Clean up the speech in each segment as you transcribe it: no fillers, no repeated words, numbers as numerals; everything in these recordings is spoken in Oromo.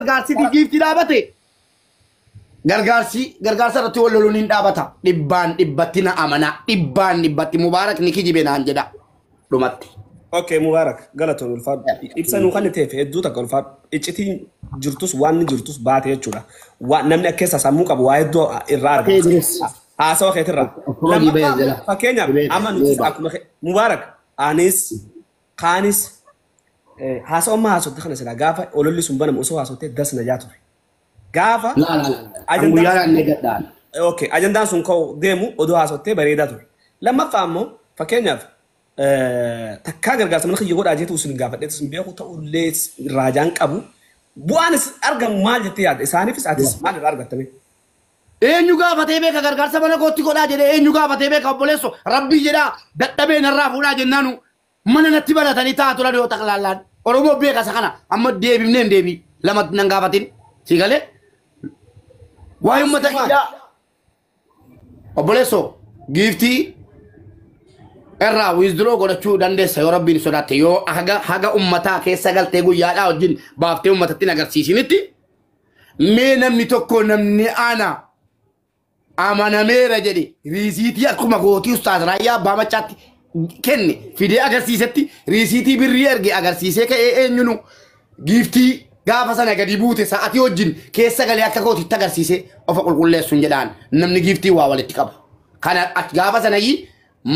gargaarsi giiftii dhaabate gargaarsa irratti wal loluun hin dhaabata dhibbatti na amana dhibbatti mubaarak ni kijibe naan jedha dhumatti. Okay, Mubarak, galatoon ulfaat ibsanuu kan ta'eef hedduu takka ulfaat iccitiin jirtus waan jirtus baatee jechuudha. Namni akkeessa sammuu qabu waa hedduu irraa argata. Haasawa keetirraa. Fakkeenyaaf amma nuti akkuma Mubarak anis kaanis haasawa amma haasotti kana sila gaafa ololli sun banamu osoo haasottee das na jaatu. Gaafa ajandaan sun ka'u deemu odoo haasottee bareedaa ture. Lammaffaa ammoo fakkeenyaaf takkaa gargaarsa mana kiyya godhaa jeetu sun gaafadhe sun beeku ta'ullee raajaan qabu bu'aanis argamu maal jettee yaadda isaaniifis atis maal irraa argattame. Eenyu gaafatee beeka gargaarsa mana kootti godhaa jedhee eenyu gaafatee beeka obboleesso rabbii jedhaa dadhabee narraa fuudhaa jennaanu mana natti baratanii taa'atu ladoo taqlaallaan Oromoo beekasa kana amma deebifneen deebii lama nan gaafatin si galee waa'ee uummata kiyyaa obboleesso giiftii irraa withdraw godhachuu dandeessa yoo rabbiin sodaatte yoo haga ummataa keessa galtee guyyaadhaa wajjin baaftee ummatatti agarsiisinitti mee namni tokko namni ana amanameera jedhe riisiitii akkuma gootii ustaas raayyaa abbaa machaatti kenne fidee agarsiisetti riisiitii birrii erge agarsiisee ka'ee eenyunu giiftii gaafa sana gadi buute sa'atii wajjin keessa galee akka gootitti agarsiisee ofa qulqulleessuun jedhaan namni giiftii waa walitti qabu kana gaafa sanayyii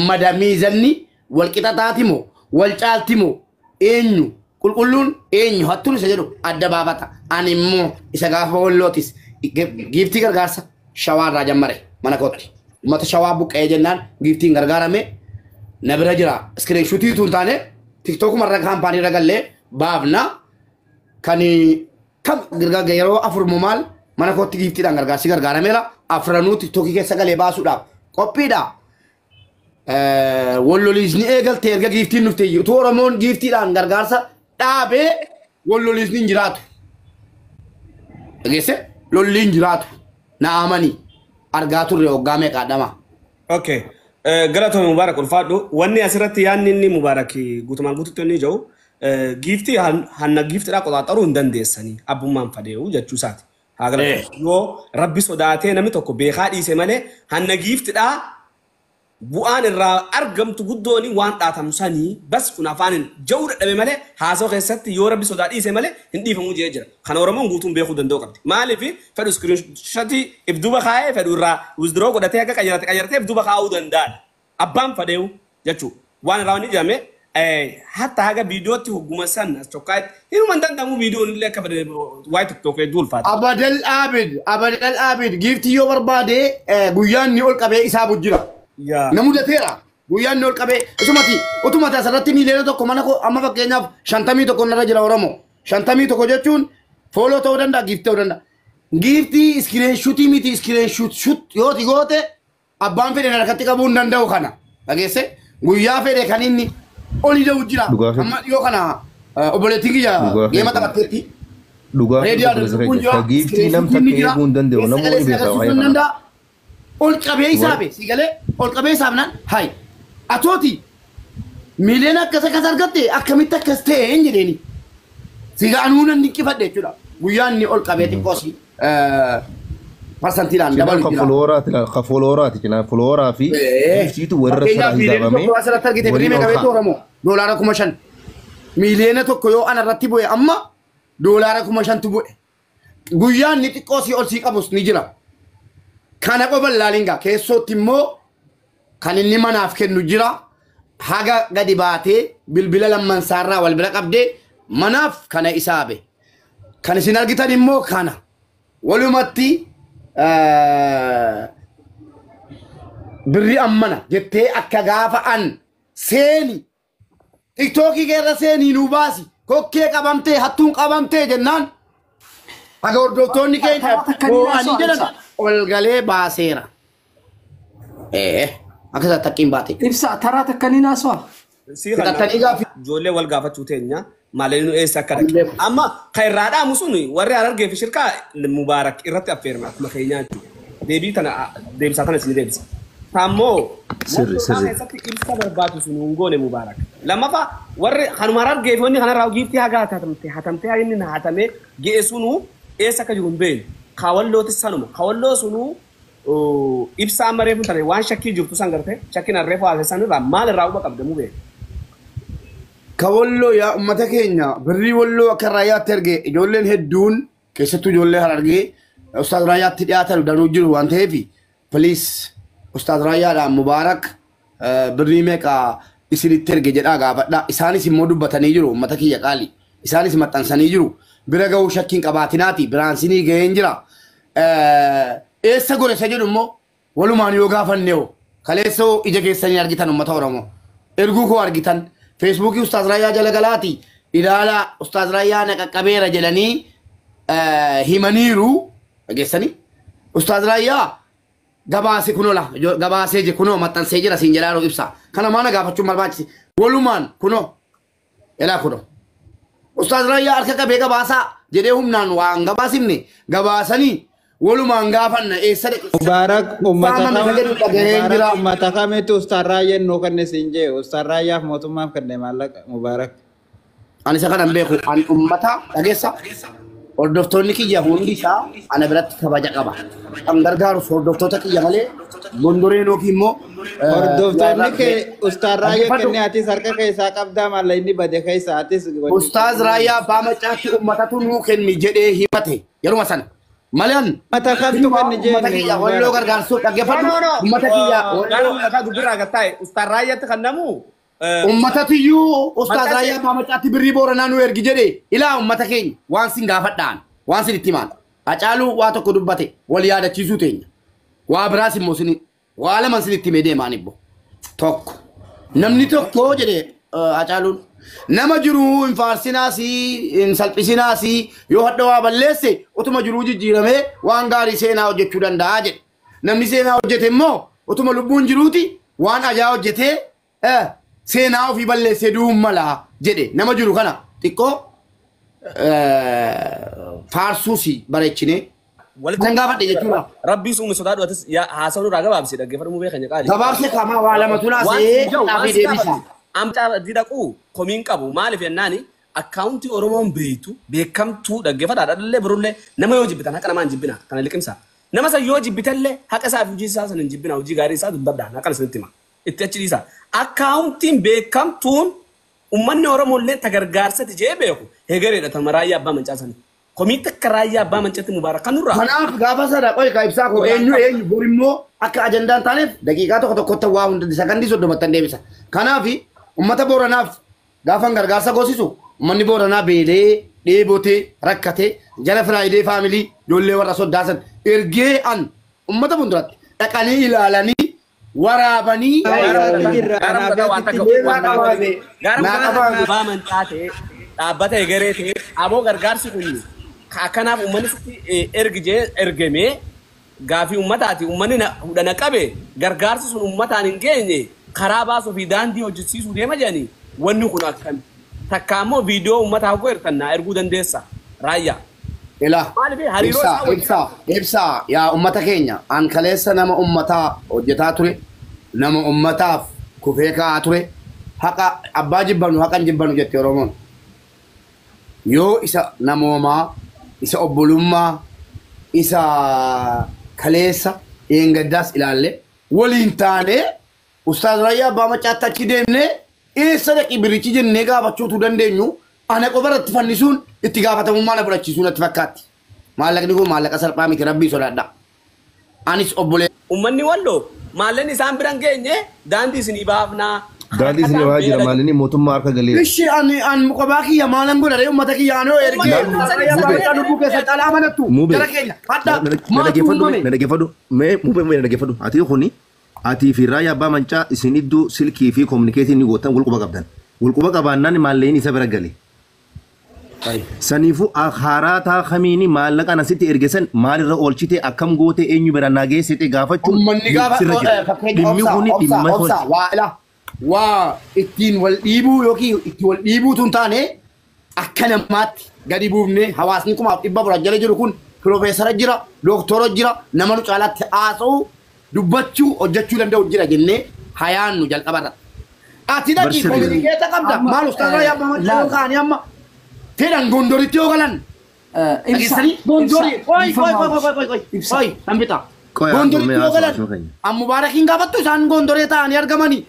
madamiizanni wal qixaxaatimo wal caaltimo eenyu qulqulluun eenyu hattuun isa jedhu adda baafata ani immoo isa gaafa wallootis giiftii gargaarsa shawaarraa jammare mana kootti ummata shawaa buqqee jennaan giiftiin gargaarame na bira jira iskiriinshuutii tuun taane tiktookuma irra kaampaanii irra gallee baafna kan kam yeroo afurmoo maal mana kootti giiftiidhaan gargaarsi gargaarameera afranuu tiktookii keessa galee baasuudhaaf qophiidha. Walloliisni eegalte erga giiftiin nufte utuu Oromoon giiftiidhaan gargaarsa dhaabee walloliisni hin jiraatu. Dhageesse lolli hin jiraatu na amanii argaa turre waggaa meeqa dhama. Okay. Galatoon Mubarak ulfaadhu wanni asirratti yaadni inni Mubarak guutumaan guututti inni jiru giiftii hanna giiftiidhaa qoxaaxaruu hin dandeessanii abbummaan fadee'u jechuu isaati. Haa galatoon yoo rabbi sodaatee namni tokko beekaa dhiise malee hanna giiftiidhaa bu'aan irraa argamtu guddooni waan dhaatamsanii bas kun afaanin jawuu dadhabe malee haasawa keessatti yoo rabbi sodaa dhiise malee hin dhiifamuu jee jira. Kan Oromoon guutuun beekuu danda'u qabdi. Maaliif fedhu iskiriinshotii ibduba kaa'ee fedhu irraa withdraw godhatee akka qayyaratee ibduba kaa'uu danda'an. Abbaan fadeewu jechuudha. Waan irraa wanni jedhame hatta haga viidiyootti hogguma san as tokkaatti hinuman danda'amu viidiyoon illee akka waa'ee tiktook hedduu ulfaata. Abadal Abid giiftii yoo barbaade guyyaan ni ol qabee isaa bujjira. Namuda teera guyyaan ol qabee isumati utumata asirratti miiliyoona tokko mana amma fakkeenyaaf 51 tokko narra jira Oromoo 51 tokko jechuun fooloo ta'uu danda'a giiftii ta'uu danda'a. Giiftii iskiriinshuutii miti iskiriinshuut yoo goote abbaan fedhe harkatti qabuu hin danda'u kana dhageesse guyyaa fedhe kan inni oli da'u jira amma dhiyoo kana obboleettii kiyya geema taphatteetti. Dhugaa giiftii nam takka eeguu hin danda'u namoonni beekaa. Ol qabee isaabe sigalee ol qabee isaabnaan hay atooti miiliyoona akkas argatte akkamitti akkas ta'e hin jedheeni siga anuun hin dinqifadhe jechuudha guyyaan inni ol qabee xiqqoosi parsantiidhaan dabalu jira. Ka folooraati kina folooraa fi giiftiitu warra sana hisaabame. Asirratti argite birrii qabeetu Oromoo doolaara 5,000 miiliyoona tokko yoo ana irratti bu'e amma doolaara 5,000tu bu'e guyyaan inni xiqqoosi ol sii qabus ni jira. Kana qofa laalinga keessootti immoo kan inni manaaf kennu jira haga gadi baatee bilbila lammansaarraa wal bira qabdee manaaf kana isaabe kan isin argitan immoo kana walumatti birri ammana jettee akka gaafa an seeni tiktookii keerra seenii nuu baasi kokkee qabamtee hattuun qabamtee jennaan haga hordoftoonni keenya boo'anii jedhan ol galee baaseera. Akkasa takkiin baate. Ibsa taraa takkaniin haasawaa. Fixattanii gaafi. Ijoollee wal gaafachuu teenya maalinu eessa akka dhaqe. Amma kan irraa dhaamu sun warri Harargee fi shirkaa Mubaarak irratti affeerma akkuma keenyaa jechuudha. Deebii tana deebisaa tana isin deebisa. Ammoo sirri. Ibsa barbaadu sun hungoone Mubaarak. Lammaffaa warri kanuma Harargee fi wanni kanarraa giiftii haga hatamtee inni hatamee ge'e sunu eessa akka jiru hin beeknu. Kaawwallootis sanuma. Kaawwalloo sunuu ibsaa amma reefu tane waan shakkii jirtu san gartee shakkiin reefu haasessan irraa maal irraa huba qabdamuu beeku. Kaawwalloo yaa uummata keenya birrii walloo akka raayyaatti erge ijoolleen hedduun keessattuu ijoollee Harargee Ustaaz Raayyaatti dhiyaatan danuu jiru waan ta'eef please Ustaaz Raayyaadhaan Mubaarak birrii meeqa isinitti erge jedhaa gaafadhaa. Isaanis immoo dubbatanii jiru uummata kiyya qaali. Isaanis maxxansanii jiru. Bira ga'uu shakkiin qabaatinaati biraan sinii ga'een jira. Eessa godhesa jedhu immoo walumaan yoo gaafanne kaleessoo ija keessanii argitan uummata Oromoo. Erguu koo argitan Feesbuukii Ustaaz Raayyaa jala galaati ilaala Ustaaz Raayyaa na qaqqabeera jedhanii himaniiru dhageessanii. Ustaaz Raayyaa gabaase kunola gabaasee je kuno maxxansee jira siin jedhaa ibsa. Kana maana gaafachuun barbaachisi. Walumaan kuno elaa kuno. Ustaaz Raayyaa harka qabee gabaasaa jedhee humnaan waan gabaasifne gabaasanii walumaan gaafanna eessa dhaqe. Mubaarak ummata kameetu Ustaaz Raayyaa noo kanne siin jee Ustaaz Raayyaaf mootummaaf kanne maallaqa Mubaarak. Ani isa kanan beeku an ummata dhageessa. Hordoftoonni kiyya hundi isaa ana biratti kabaja qaba. Kan gargaarus hordoftoota kiyya malee gondoreen yookiin immoo hordoftoonni kee Ustaaz Raayyaa kenne atis harka keessaa qabdaa maalla inni bade keessa atis. Ustaaz Raayyaa abbaa macaatti ummatatu nuu kenni jedhee himate yeruma sana. Malan mata kamtu kan ni ummata kiyya walloo gargaarsuu dhaggeeffatu ummata kiyya walloo dubbiraa gattaa'e Ustaaz Raayyaatti kan namu. Ummata tiyyuu Ustaaz Raayyaa abbaa macaatti birrii Booranaa nuu ergi jedhee ilaa ummata keenya waan sin gaafadhaan waan sin itti himaan. Hacaaluu waa tokko dubbate wal yaadachiisuu teenya. Waa biraas immoo sin waa lama sin itti himee deemaan ibbo. Tokko namni tokko jedhee Hacaaluun nama jiru hin faarsinaasi hin salphisinaasi yoo hadda waa balleesse utuma jiruu jijjiiramee waan gaarii seenaa hojjechuu danda'a jedhe. Namni seenaa hojjete immoo utuma lubbuun jiruuti waan ajaa hojjetee seenaa ofii balleessee du'uun malaa jedhe nama jiru kana xiqqoo faarsuusi bareechine kan gaafadhe jechuudha. Rabbii sun sodaa dhufatis haasawuu irraa gabaabsee dhaggeeffadhu beekanya qaali. Gabaabsee kaamaa waa lama tunaasee dhaabee deebisa. Amcaa didaquu komiin qabu maaliif jennaani akkaawuntii Oromoon beektu beekamtuu dhaggeeffadhaa dhallee birullee nama yoo jibbitan haqa namaa hin jibbina kana liqimsa. Nama san yoo jibbitallee haqa isaa fi hojii isaa san hin jibbina hojii gaarii isaa dubbadhaan haqa isinitti hima. Itti achi dhiisa. Akkaawuntiin beekamtuun ummanni Oromoo illee tagargaarsatti jee beeku heegareedha tan Raayyaa abbaa mancaasanii. Komiitti akka Raayyaa abbaa mancaatti Mubaarak kan nurraa. Kanaaf gaafa sana qoy ka ibsaa koo eenyu bor immoo akka ajandaan taaneef daqiiqaa tokko tokkotti waa hunda sakandii soddomatti deebisa. Kanaaf ummata Booranaaf gaafan gargaarsa goosisu ummanni Booranaa beelee dheebotee rakkatee jala Firaayidee faamilii ijoollee warra soddaasan ergee an ummata bunduratti dhaqanii ilaalanii waraabanii dhaabbata egeree ta'e aboo gargaarsi kun akkanaaf uummanni ergamee gaafii uummataati uummanni hudhana qabe gargaarsi sun uummataan hin geenye karaa baasuu fi daandii hojjechiisuu deema jedhanii wanni kun akkan takka ammoo viidiyoo uummataa hogoo ertannaa erguu dandeessa Raayyaa. Ibsaa yaa ummata keenya an kaleessa nama ummataa hojjetaa ture nama ummataaf kufee ka'aa ture haqa abbaa jibbanu haqan jibbanu jette Oromoon yoo isa namoomaa isa obbolummaa isa kaleessa eengaddaas ilaalle waliin taane Ustaaz Raayyaa abbaa macaatti achi deemne eessa dhaqi birichi jennee gaafachuutu dandeenyu ana qofaratti fannisuun itti gaafatamummaa na fudhachiisuu natti fakkaatti. Maallaqni kun maallaqa salphaa miti rabbii sodaadha. Anis obbolee. Uummanni walloo maalleen isaan biran geenye daandii isinii baafnaa. Daandii isinii waa jira maalleen mootummaa harka galee. Ishi an muqabaa kiyya maalan godhare uummata kiyya anoo ergee. Lubbuu keessa caalaa amanattu. Jara keenya hadda dhaggeeffadhu mee muubee dhaggeeffadhu ati kuni ati fi Raayyaa abbaa mancaa isin iddoo silkii fi kominikeetii ni gootan walquba qabdan. Walquba qabaannaan maalleen isa bira galee. Sanifu akharata khamini maallaqa nasitti ergesan maalirra oolchite akkam goote eenyu bira nageessite gaafachuun ummanni gaafa dhimmi kuni dhimma waa ittiin wal dhiibuu yookiin itti wal dhiibuutu hin taane akka namaatti gadi buufne hawaasni kumaaf dhibba bura jala jiru kun piroofeesara jira dooktora jira nama nu caalaatti haasa'uu dubbachuu hojjechuu danda'u jira jennee hayaannu jalqabarra. Ati dhaqii kominikeeta qabda maal Ustaaz Raayyaa abbaa mancaa yookaan amma Tedan gondoritti yoo galan Dhageessanii gondorii oyi hambita. Gondorii yoo galan an Mubaarakiin gaafattu isaan gondoree ta'anii argamanii.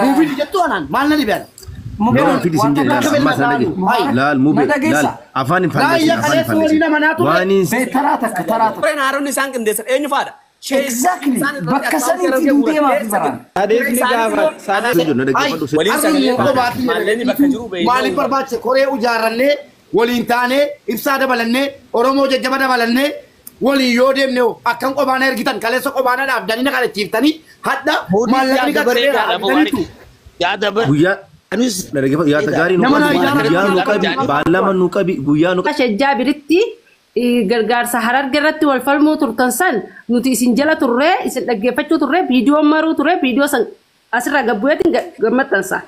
Nuufidi jettu anaan maal na dhibeera. Meron fidi sin jedhe amma sana dhage. Laal mube laal afaan hin falleessin. Waan taraa takka. Qoreen haaroonni isaan qindeessan eenyu faadha? Exactly. Bakka sanitti duutee maafi baran. Hadiisni gaafa. Maaliif barbaachise koree ijaarrannee waliin taanee ibsaa dabalannee Oromoo jajjaba dabalannee waliin yoo deemne akkan qobaana ergitan kaleessa qobaana dhaabdanii na kadhachiiftanii hadda maallaqni qaqqabeera. guyyaa yaada gaarii guyyaa nu qabi baallama nu qabi guyyaa nu qabi. Shajjaa biritti gargaarsa Harargee irratti wal falmuu turtan san nuti isin jala turree isin dhaggeeffachuu turree viidiyoo maruu turree viidiyoo san asirra gabbu'eetiin gammaddansa.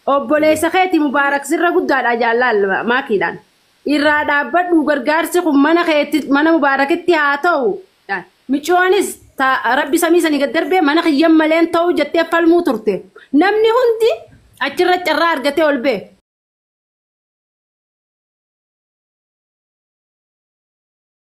Obboleessa keeti Mubaarak sirra guddaadha jaalala maakiidhaan. Irraa dhaabbadhu gargaarsi kun mana keetti mana Mubaarakitti haa ta'u. Michoonis rabbi samii sanii gad darbee mana kiyyan maleen ta'u jettee falmuu turte. Namni hundi achirra carraa argatee ol bee.